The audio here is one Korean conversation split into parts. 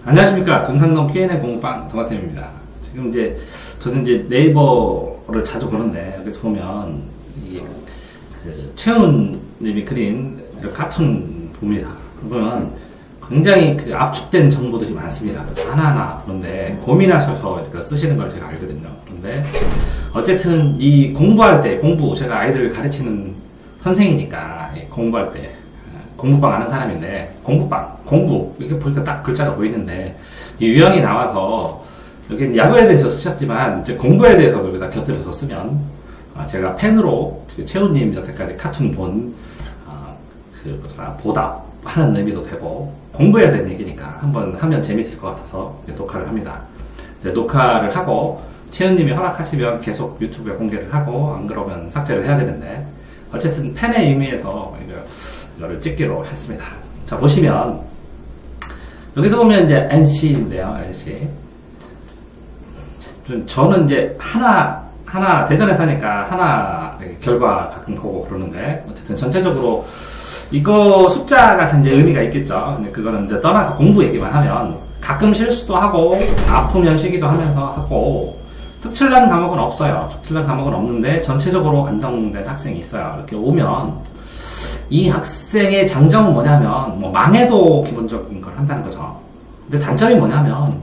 안녕하십니까. 등산동 P&L 공부방 동아쌤입니다. 지금 저는 네이버를 자주 보는데, 여기서 보면, 최훈님이 그린 카툰 봅니다. 보면 굉장히 압축된 정보들이 많습니다. 하나하나. 그런데 고민하셔서 쓰시는 걸 제가 알거든요. 그런데 어쨌든 이 공부할 때, 제가 아이들을 가르치는 선생이니까, 공부할 때, 공부방 아는 사람인데, 공부. 이렇게 보니까 딱 글자가 보이는데, 이 유형이 나와서, 여기 야구에 대해서 쓰셨지만, 이제 공부에 대해서 여기다 곁들여서 쓰면, 제가 펜으로, 최훈님 여태까지 카툰 보답하는 의미도 되고, 공부해야 되는 얘기니까, 한번 하면 재밌을 것 같아서, 녹화를 합니다. 녹화를 하고, 최훈님이 허락하시면 계속 유튜브에 공개를 하고, 안 그러면 삭제를 해야 되는데, 어쨌든 펜의 의미에서, 이거를 찍기로 했습니다. 자, 보시면, 여기서 보면 NC인데요, NC. 저는 하나, 대전에 사니까 하나 결과 가끔 보고 그러는데, 어쨌든 전체적으로, 이거 숫자가 굉장히 의미가 있겠죠. 근데 그거는 떠나서 공부 얘기만 하면, 가끔 실수도 하고, 아프면 쉬기도 하면서 하고, 특출난 과목은 없어요. 특출난 과목은 없는데, 전체적으로 안정된 학생이 있어요. 이렇게 오면, 이 학생의 장점은 뭐냐면, 망해도 기본적인 걸 한다는 거죠. 근데 단점이 뭐냐면,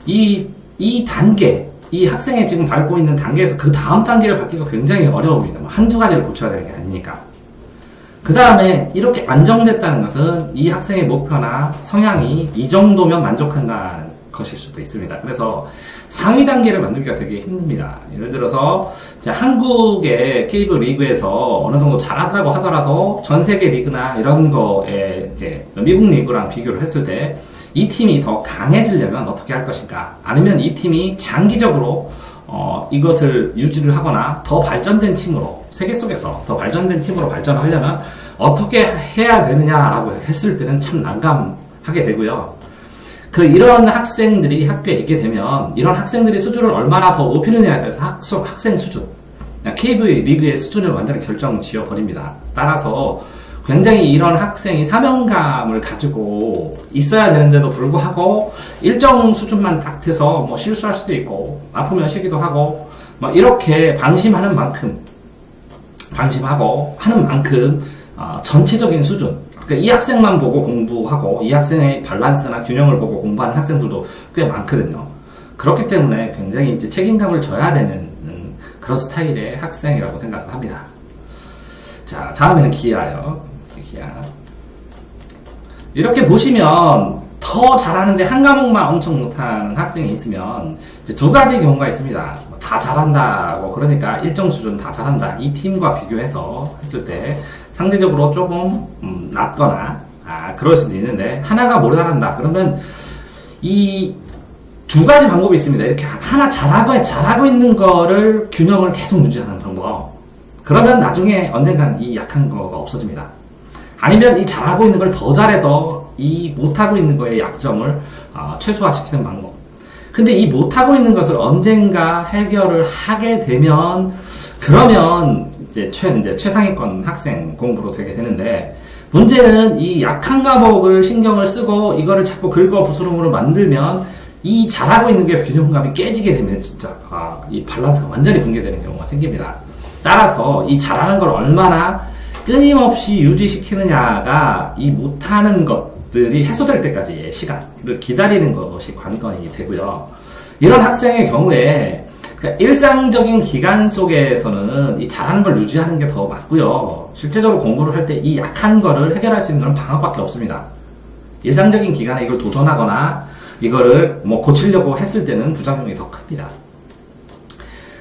이 단계, 이 학생이 지금 밟고 있는 단계에서 그 다음 단계를 밟기가 굉장히 어려웁니다. 한두 가지를 고쳐야 되는 게 아니니까. 그 다음에 이렇게 안정됐다는 것은 이 학생의 목표나 성향이 이 정도면 만족한다는 것일 수도 있습니다. 그래서 상위 단계를 만들기가 되게 힘듭니다. 예를 들어서 한국의 KBO 리그에서 어느 정도 잘한다고 하더라도 전 세계 리그나 이런 거에 미국 리그랑 비교를 했을 때 이 팀이 더 강해지려면 어떻게 할 것인가? 아니면 이 팀이 장기적으로 이것을 유지를 하거나 더 발전된 팀으로, 세계 속에서 더 발전된 팀으로 발전하려면 어떻게 해야 되느냐라고 했을 때는 참 난감하게 되고요. 이런 학생들이 학교에 있게 되면 이런 학생들이 수준을 얼마나 더 높이느냐에 따라서 학생 수준, KBO 리그의 수준을 완전히 결정 지어 버립니다. 따라서 굉장히 이런 학생이 사명감을 가지고 있어야 되는데도 불구하고 일정 수준만 딱 돼서 실수할 수도 있고 아프면 쉬기도 하고 이렇게 방심하는 만큼 전체적인 수준, 그러니까 이 학생만 보고 공부하고 이 학생의 밸런스나 균형을 보고 공부하는 학생들도 꽤 많거든요. 그렇기 때문에 굉장히 책임감을 져야 되는 그런 스타일의 학생이라고 생각을 합니다. 자, 다음에는 기아요. 기아. 이렇게 보시면 더 잘하는데 한 과목만 엄청 못하는 학생이 있으면 두 가지 경우가 있습니다. 다 잘한다고, 그러니까 일정 수준 다 잘한다, 이 팀과 비교해서 했을 때 상대적으로 조금 낮거나 그럴 수도 있는데, 하나가 모자란다 그러면 이 두 가지 방법이 있습니다. 이렇게 하나 잘하고 있는 거를 균형을 계속 유지하는 방법. 그러면 나중에 언젠가는 이 약한 거가 없어집니다. 아니면 이 잘하고 있는 걸 더 잘해서 이 못하고 있는 거의 약점을 최소화시키는 방법. 근데 이 못하고 있는 것을 언젠가 해결을 하게 되면, 그러면 최상위권 학생 공부로 되게 되는데, 문제는 이 약한 과목을 신경을 쓰고 이거를 자꾸 긁어 부스럼으로 만들면 이 잘하고 있는 게 균형감이 깨지게 되면 진짜 이 밸런스가 완전히 붕괴되는 경우가 생깁니다. 따라서 이 잘하는 걸 얼마나 끊임없이 유지시키느냐가 이 못하는 것들이 해소될 때까지의 시간을 기다리는 것이 관건이 되고요. 이런 학생의 경우에 일상적인 기간 속에서는 이 잘하는 걸 유지하는 게 더 맞고요. 실제적으로 공부를 할 때 이 약한 거를 해결할 수 있는 건 방법밖에 없습니다. 일상적인 기간에 이걸 도전하거나 이거를 고치려고 했을 때는 부작용이 더 큽니다.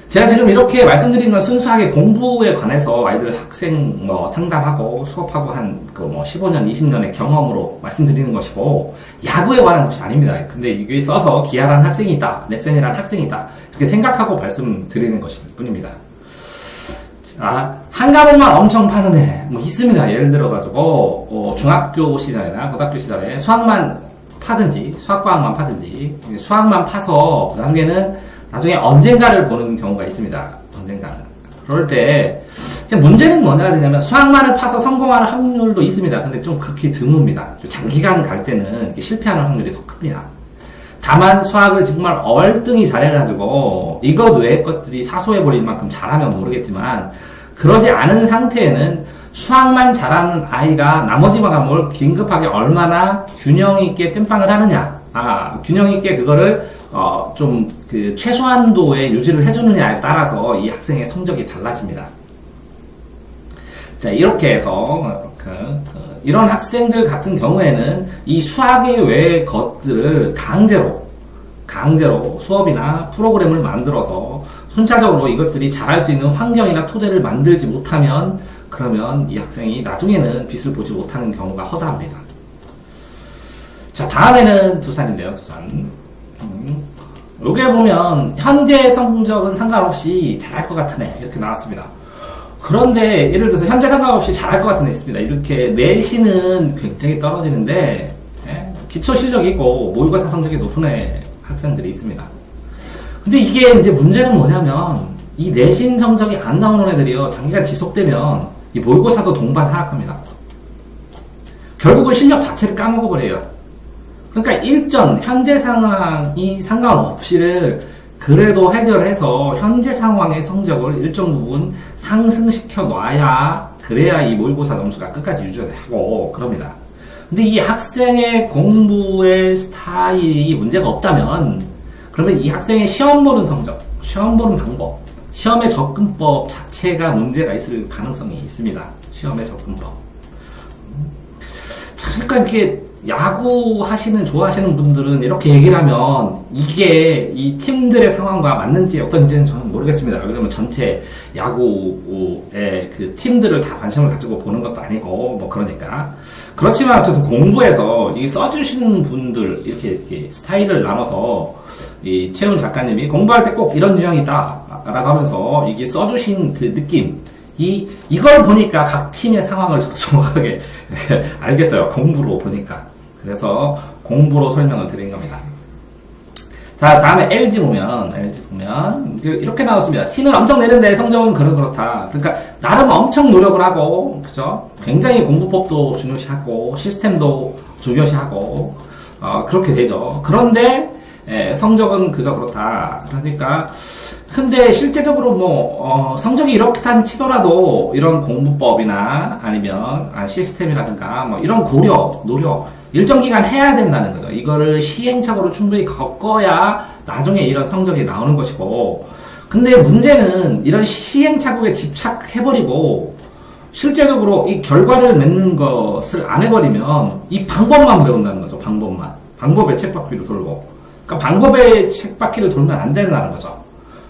제가 지금 이렇게 말씀드린 건 순수하게 공부에 관해서 아이들 학생 상담하고 수업하고 한 15년, 20년의 경험으로 말씀드리는 것이고, 야구에 관한 것이 아닙니다. 근데 이게 써서 기아라는 학생이 있다, 넥센이라는 학생이 있다, 이렇게 생각하고 말씀드리는 것일 뿐입니다. 자, 한 과목만 엄청 파는 애 있습니다. 예를 들어가지고 중학교 시절이나 고등학교 시절에 수학만 파든지, 수학과학만 파든지, 수학만 파서 나중에 언젠가를 보는 경우가 있습니다. 언젠가는. 그럴 때 이제 문제는 뭐냐 되냐면 수학만을 파서 성공하는 확률도 있습니다. 근데 좀 극히 드뭅니다. 장기간 갈 때는 실패하는 확률이 더 큽니다. 다만 수학을 정말 얼등히 잘해가지고 이것 외의 것들이 사소해버릴 만큼 잘하면 모르겠지만 그러지 않은 상태에는 수학만 잘하는 아이가 나머지 과목을 긴급하게 얼마나 균형 있게 땜빵을 하느냐, 균형 있게 그거를 좀 그 최소한도의 유지를 해주느냐에 따라서 이 학생의 성적이 달라집니다. 자, 이렇게 해서 이런 학생들 같은 경우에는 이 수학의 외의 것들을 강제로 수업이나 프로그램을 만들어서 순차적으로 이것들이 잘할 수 있는 환경이나 토대를 만들지 못하면 그러면 이 학생이 나중에는 빛을 보지 못하는 경우가 허다합니다. 자, 다음에는 두산인데요, 두산. 여기에 보면 현재 성적은 상관없이 잘할 것 같은 애 이렇게 나왔습니다. 그런데 예를 들어서 현재 상관없이 잘할 것 같은 애 있습니다. 이렇게 내신은 굉장히 떨어지는데 기초 실력이 있고 모의고사 성적이 높은 애 학생들이 있습니다. 근데 이게 이제 문제는 뭐냐면 이 내신 성적이 안 나오는 애들이요, 장기간 지속되면 이 모의고사도 동반 하락합니다. 결국은 실력 자체를 까먹어버려요. 그러니까 일전 현재 상황이 상관없이를 그래도 해결해서 현재 상황의 성적을 일정 부분 상승시켜 놔야 그래야 이 모의고사 점수가 끝까지 유지하고 그럽니다. 근데 이 학생의 공부의 스타일이 문제가 없다면 그러면 이 학생의 시험 보는 성적, 시험 보는 방법, 시험의 접근법 자체가 문제가 있을 가능성이 있습니다. 시험의 접근법. 자, 그러니까 이게 야구 좋아하시는 분들은 이렇게 얘기를 하면 이게 이 팀들의 상황과 맞는지 어떤지는 저는 모르겠습니다. 왜냐면 전체 야구의 그 팀들을 다 관심을 가지고 보는 것도 아니고 뭐 그러니까. 그렇지만 어쨌든 공부에서 이 써주시는 분들 이렇게 스타일을 나눠서 이 최훈 작가님이 공부할 때 꼭 이런 유형이 있다 라고 하면서 이게 써주신 그 느낌, 이걸 보니까 각 팀의 상황을 정확하게 알겠어요. 공부로 보니까. 그래서 공부로 설명을 드린 겁니다. 자, 다음에 LG 보면 이렇게 나왔습니다. T는 엄청 내는데 성적은 그렇다. 그러니까 나름 엄청 노력을 하고, 그죠? 굉장히 공부법도 중요시하고 시스템도 중요시하고 그렇게 되죠. 그런데 성적은 그저 그렇다. 그러니까 근데 실제적으로 성적이 이렇다 치더라도 이런 공부법이나 아니면 시스템이라든가 이런 노력 일정 기간 해야 된다는 거죠. 이거를 시행착오를 충분히 겪어야 나중에 이런 성적이 나오는 것이고, 근데 문제는 이런 시행착오에 집착해버리고 실제적으로 이 결과를 맺는 것을 안 해버리면 이 방법만 배운다는 거죠. 방법의 쳇바퀴를 돌고, 그러니까 방법의 쳇바퀴를 돌면 안 된다는 거죠.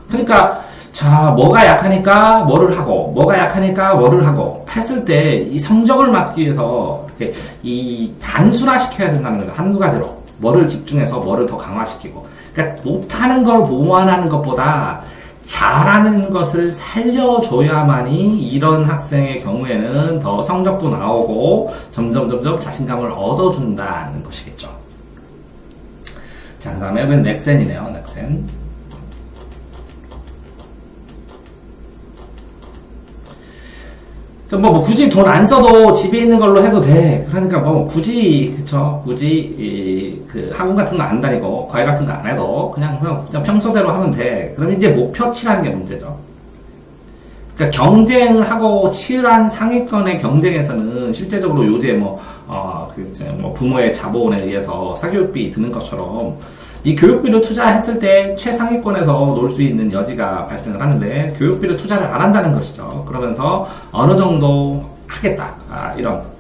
그러니까 자, 뭐가 약하니까 뭐를 하고, 뭐가 약하니까 뭐를 하고 했을 때 이 성적을 막기 위해서 이렇게 이 단순화시켜야 된다는 거죠. 한두 가지로 뭐를 집중해서 뭐를 더 강화시키고, 그러니까 못하는 걸 모아하는 것보다 잘하는 것을 살려줘야만이 이런 학생의 경우에는 더 성적도 나오고 점점 자신감을 얻어준다는 것이겠죠. 자, 그 다음에 넥센이네요. 넥센. 굳이 돈 안 써도 집에 있는 걸로 해도 돼. 그러니까 굳이 그 학원 같은 거 안 다니고 과외 같은 거 안 해도 그냥 평소대로 하면 돼. 그럼 이제 목표치라는 게 문제죠. 그러니까 경쟁을 하고 치열한 상위권의 경쟁에서는 실제적으로 요새 부모의 자본에 의해서 사교육비 드는 것처럼 이 교육비를 투자했을 때 최상위권에서 놀 수 있는 여지가 발생을 하는데 교육비를 투자를 안 한다는 것이죠. 그러면서 어느 정도 하겠다.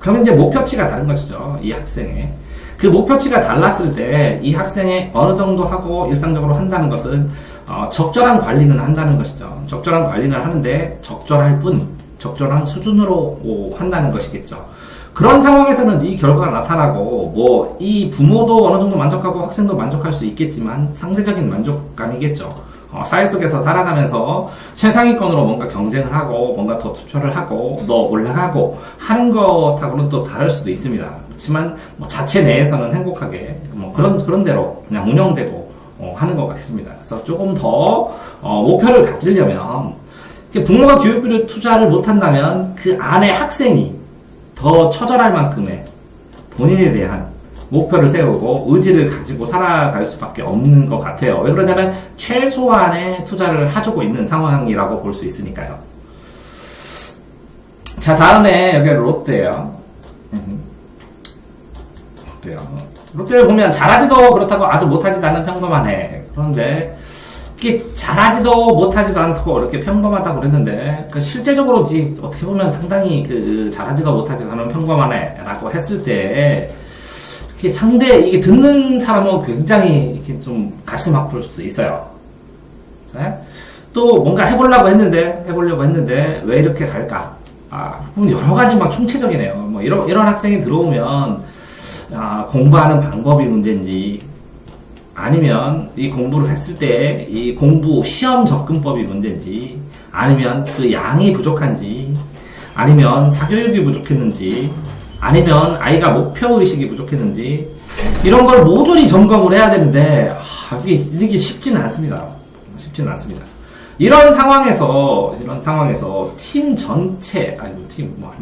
그러면 이제 목표치가 다른 것이죠. 이 학생의. 그 목표치가 달랐을 때 이 학생의 어느 정도 하고 일상적으로 한다는 것은 적절한 관리는 한다는 것이죠. 적절한 관리는 하는데 적절할 뿐, 적절한 수준으로 한다는 것이겠죠. 그런 상황에서는 이 결과가 나타나고 이 부모도 어느 정도 만족하고 학생도 만족할 수 있겠지만 상대적인 만족감이겠죠. 사회 속에서 살아가면서 최상위권으로 뭔가 경쟁을 하고 뭔가 더 투철을 하고 더 올라가고 하는 것하고는 또 다를 수도 있습니다. 그렇지만 자체 내에서는 행복하게 그런 대로 그냥 운영되고 하는 것 같습니다. 그래서 조금 더 목표를 가지려면 부모가 교육비를 투자를 못한다면 그 안에 학생이 더 처절할 만큼의 본인에 대한 목표를 세우고 의지를 가지고 살아갈 수밖에 없는 것 같아요. 왜 그러냐면 최소한의 투자를 해주고 있는 상황이라고 볼 수 있으니까요. 자, 다음에 여기 롯데예요. 롯데를 보면 잘하지도 그렇다고 아주 못하지도 않은 평범하네. 그런데 이게 잘하지도 못하지도 않고 이렇게 평범하다고 그랬는데 실제적으로 어떻게 보면 상당히 잘하지도 못하지도 않은 평범하네라고 했을 때 이게 듣는 사람은 굉장히 이렇게 좀 가슴 아플 수도 있어요. 자, 또 뭔가 해보려고 했는데 왜 이렇게 갈까? 여러 가지 막 총체적이네요. 뭐 이런 학생이 들어오면 공부하는 방법이 문제인지, 아니면 이 공부를 했을 때 이 공부 시험 접근법이 문제인지, 아니면 그 양이 부족한지, 아니면 사교육이 부족했는지, 아니면 아이가 목표의식이 부족했는지, 이런 걸 모조리 점검을 해야 되는데 이게 쉽지는 않습니다. 이런 상황에서 팀 전체,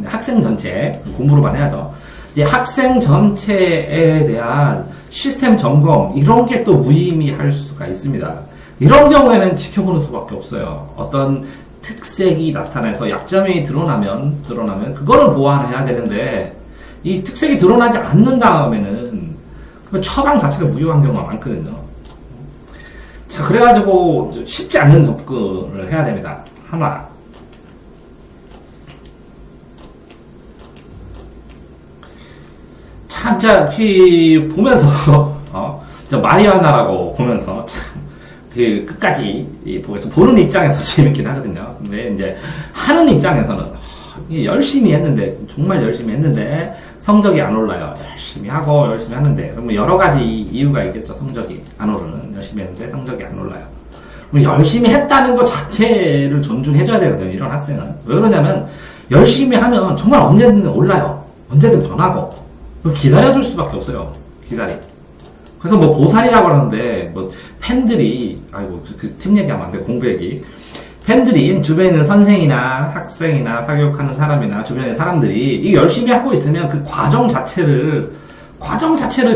학생 전체 공부로만 해야죠. 이제 학생 전체에 대한 시스템 점검, 이런 게 또 무의미할 수가 있습니다. 이런 경우에는 지켜보는 수밖에 없어요. 어떤 특색이 나타나서 약점이 드러나면 그거를 보완해야 되는데, 이 특색이 드러나지 않는 다음에는 처방 자체가 무효한 경우가 많거든요. 자, 그래가지고 쉽지 않는 접근을 해야 됩니다. 하나, 참, 보면서, 마리아나라고 보면서, 참, 끝까지, 보는 입장에서 재밌긴 하거든요. 근데 이제, 하는 입장에서는, 열심히 했는데, 정말 열심히 했는데, 성적이 안 올라요. 열심히 하는데, 그러면 여러 가지 이유가 있겠죠. 성적이 안 오르는. 열심히 했는데, 성적이 안 올라요. 열심히 했다는 것 자체를 존중해줘야 되거든요. 이런 학생은. 왜 그러냐면, 열심히 하면 정말 언제든 올라요. 언제든 변하고. 기다려줄 수밖에 없어요. 그래서 고살이라고 하는데, 팬들이, 팀 얘기하면 안 돼, 공부 얘기. 팬들이, 주변에 있는 선생이나 학생이나 사교육하는 사람이나 주변의 사람들이 이게 열심히 하고 있으면 그 과정 자체를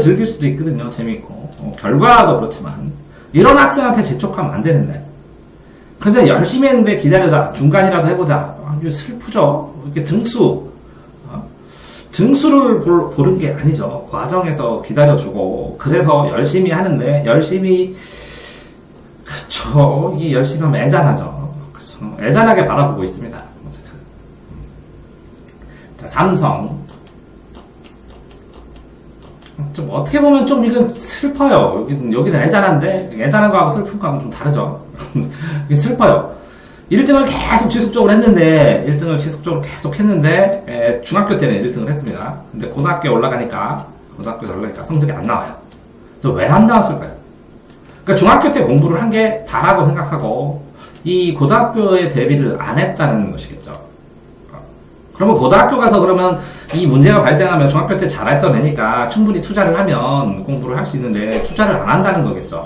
즐길 수도 있거든요. 재밌고. 결과도 그렇지만. 이런 학생한테 재촉하면 안 되는데. 근데 열심히 했는데 기다려자. 중간이라도 해보자. 이거 슬프죠? 이렇게 등수를 보는 게 아니죠. 과정에서 기다려주고, 그래서 열심히 하는데, 이게 열심히 하면 애잔하죠. 애잔하게 바라보고 있습니다. 어쨌든. 자, 삼성. 좀 어떻게 보면 좀 이건 슬퍼요. 여기는 애잔한데, 애잔한 거하고 슬픈 거하고 좀 다르죠. 이게 슬퍼요. 1등을 계속 지속적으로 했는데, 중학교 때는 1등을 했습니다. 근데 고등학교에 올라가니까 성적이 안 나와요. 왜 안 나왔을까요? 그러니까 중학교 때 공부를 한 게 다라고 생각하고, 이 고등학교에 대비를 안 했다는 것이겠죠. 그러면 고등학교 가서 그러면 이 문제가 발생하면 중학교 때 잘했던 애니까 충분히 투자를 하면 공부를 할 수 있는데, 투자를 안 한다는 거겠죠.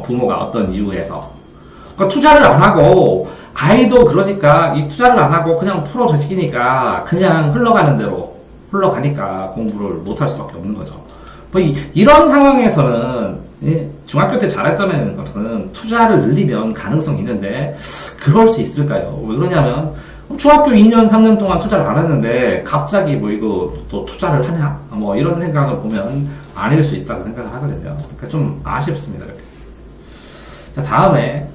부모가 어떤 이유에서. 그러니까 투자를 안 하고, 아이도 그러니까 이 투자를 안 하고 그냥 풀어젖히니까 그냥 흘러가니까 공부를 못할 수밖에 없는 거죠. 이런 상황에서는 중학교 때 잘했던 것은 투자를 늘리면 가능성이 있는데, 그럴 수 있을까요? 왜 그러냐면 중학교 2년 3년 동안 투자를 안 했는데 갑자기 이거 또 투자를 하냐, 이런 생각을 보면 아닐 수 있다고 생각을 하거든요. 그러니까 좀 아쉽습니다. 이렇게. 자, 다음에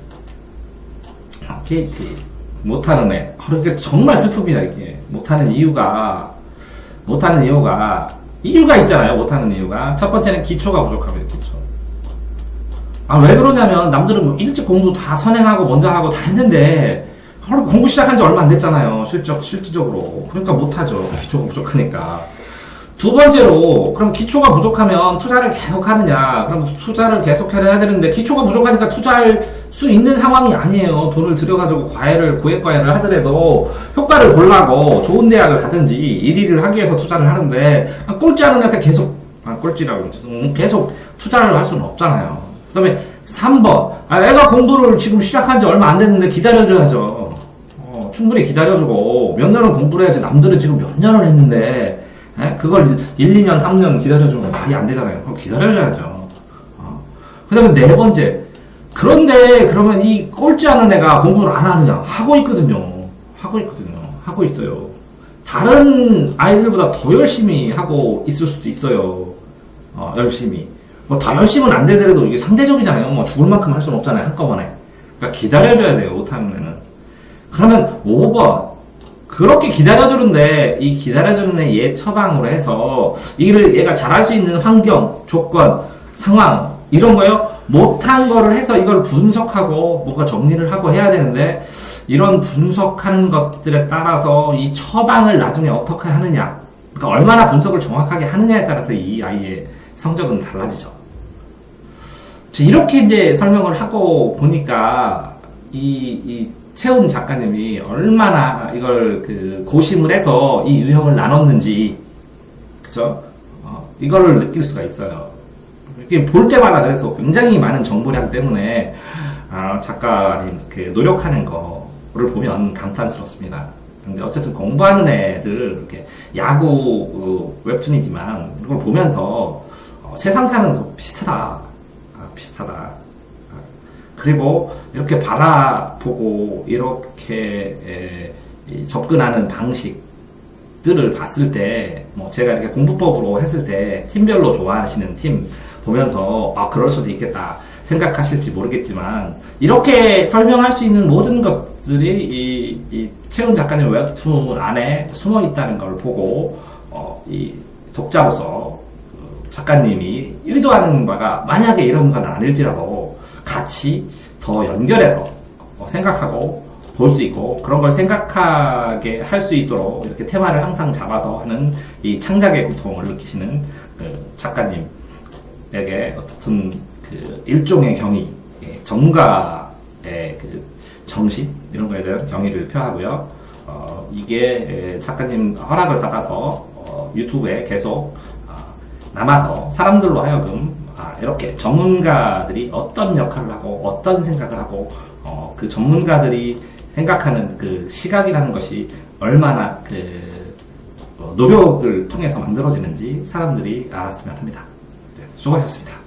KT 못하는 애. 이렇게 정말 슬픕니다. 이렇게 못하는 이유가 있잖아요. 못하는 이유가 첫 번째는 기초가 부족합니다. 기초. 왜 그러냐면 남들은 일찍 공부 다 선행하고 먼저 하고 다 했는데 공부 시작한 지 얼마 안 됐잖아요. 실질적으로. 그러니까 못하죠. 기초가 부족하니까. 두 번째로, 그럼 기초가 부족하면 투자를 계속 하느냐? 그럼 투자를 계속 해야 되는데, 기초가 부족하니까 투자할 수 있는 상황이 아니에요. 돈을 들여가지고 고액과외를 하더라도 효과를 보려고 좋은 대학을 가든지 일일을 하기 위해서 투자를 하는데, 꼴찌 하는 애한테 계속 투자를 할 수는 없잖아요. 그 다음에 3번. 애가 공부를 지금 시작한 지 얼마 안 됐는데 기다려줘야죠. 충분히 기다려주고 몇 년을 공부를 해야지. 남들은 지금 몇 년을 했는데 그걸 1, 2년, 3년 기다려주면 말이 안 되잖아요. 그거 기다려줘야죠. 그 다음에 네 번째, 그런데 그러면 이 꼴찌 하는 애가 공부를 안 하느냐? 하고 있거든요. 하고 있어요. 다른 아이들보다 더 열심히 하고 있을 수도 있어요. 열심히. 뭐 더 열심은 안 되더라도 이게 상대적이잖아요. 뭐 죽을 만큼 할 수는 없잖아요. 한꺼번에. 그러니까 기다려줘야 돼요. 5타임에는. 그러면 5번. 그렇게 기다려주는데 이 기다려주는 애 얘 처방으로 해서 이를 얘가 잘할 수 있는 환경, 조건, 상황 이런 거요. 못한 거를 해서 이걸 분석하고 뭔가 정리를 하고 해야 되는데 이런 분석하는 것들에 따라서 이 처방을 나중에 어떻게 하느냐, 그러니까 얼마나 분석을 정확하게 하느냐에 따라서 이 아이의 성적은 달라지죠. 이렇게 이제 설명을 하고 보니까 이 채훈 작가님이 얼마나 이걸 고심을 해서 이 유형을 나눴는지, 그죠? 이거를 느낄 수가 있어요. 이렇게 볼 때마다 그래서 굉장히 많은 정보량 때문에 작가님 노력하는 거를 보면 감탄스럽습니다. 근데 어쨌든 공부하는 애들 이렇게 야구 웹툰이지만 이걸 보면서 세상 사는 거 비슷하다. 그리고 이렇게 바라보고 이렇게 접근하는 방식들을 봤을 때, 뭐 제가 이렇게 공부법으로 했을 때 팀별로 좋아하시는 팀 보면서 그럴 수도 있겠다 생각하실지 모르겠지만, 이렇게 설명할 수 있는 모든 것들이 이 채훈 작가님 웹툰 안에 숨어 있다는 걸 보고 이 독자로서 작가님이 의도하는 바가 만약에 이런 건 아닐지라도 같이 더 연결해서 생각하고 볼 수 있고, 그런 걸 생각하게 할 수 있도록 이렇게 테마를 항상 잡아서 하는 이 창작의 고통을 느끼시는 작가님에게 어떤 일종의 경의, 전문가의 정신 이런 거에 대한 경의를 표하고요. 이게 작가님 허락을 받아서 유튜브에 계속 남아서 사람들로 하여금 이렇게 전문가들이 어떤 역할을 하고 어떤 생각을 하고 그 전문가들이 생각하는 그 시각이라는 것이 얼마나 노력을 통해서 만들어지는지 사람들이 알았으면 합니다. 수고하셨습니다.